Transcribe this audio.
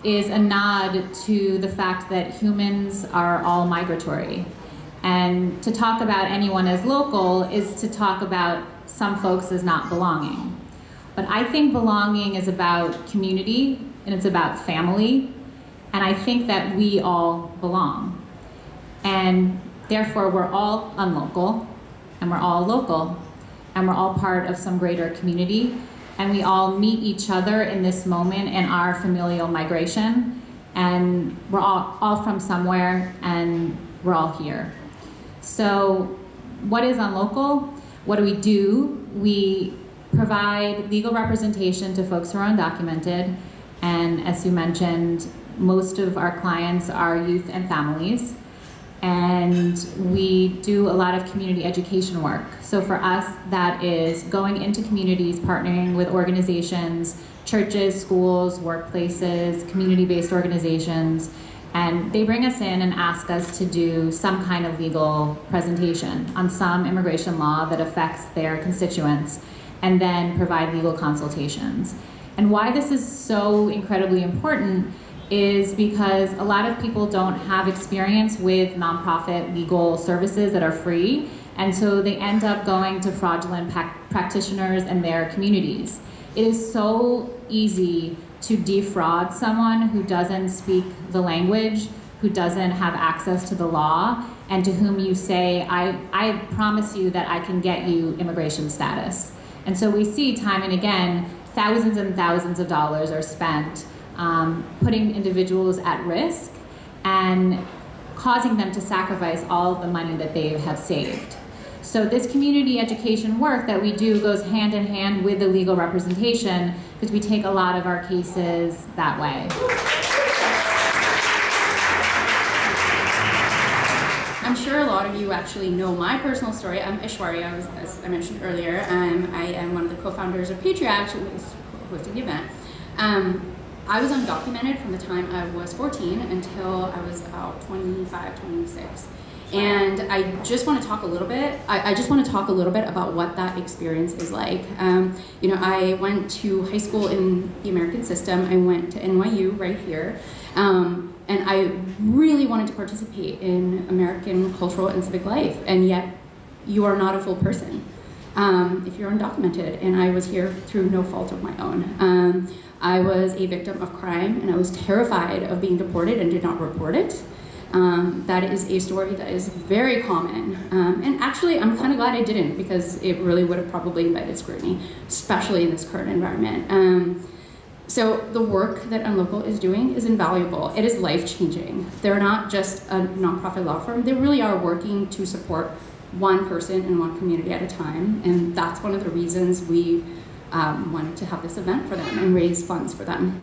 is a nod to the fact that humans are all migratory. And to talk about anyone as local is to talk about some folks as not belonging. But I think belonging is about community and it's about family. And I think that we all belong. And therefore we're all unlocal and we're all local and we're all part of some greater community. And we all meet each other in this moment in our familial migration. And we're all from somewhere and we're all here. So what is UnLocal? What do? We provide legal representation to folks who are undocumented, and as you mentioned, most of our clients are youth and families, and we do a lot of community education work. So for us, that is going into communities, partnering with organizations, churches, schools, workplaces, community-based organizations, and they bring us in and ask us to do some kind of legal presentation on some immigration law that affects their constituents, and then provide legal consultations. And why this is so incredibly important is because a lot of people don't have experience with nonprofit legal services that are free, and so they end up going to fraudulent practitioners and their communities. It is so easy to defraud someone who doesn't speak the language, who doesn't have access to the law, and to whom you say, I promise you that I can get you immigration status. And so we see time and again, thousands and thousands of dollars are spent putting individuals at risk and causing them to sacrifice all of the money that they have saved. So this community education work that we do goes hand in hand with the legal representation because we take a lot of our cases that way. I'm sure a lot of you actually know my personal story. I'm Ishwarya, as I mentioned earlier. I am one of the co-founders of Patriarch, who is hosting the event. I was undocumented from the time I was 14 until I was about 25, 26. And I just want to talk a little bit. I just want to talk a little bit about what that experience is like. I went to high school in the American system. I went to NYU right here. And I really wanted to participate in American cultural and civic life, and yet you are not a full person if you're undocumented, and I was here through no fault of my own. I was a victim of crime, and I was terrified of being deported and did not report it. That is a story that is very common, and actually I'm kind of glad I didn't, because it really would have probably invited scrutiny, especially in this current environment. So the work that UnLocal is doing is invaluable. It is life-changing. They're not just a nonprofit law firm. They really are working to support one person in one community at a time, and that's one of the reasons we wanted to have this event for them and raise funds for them.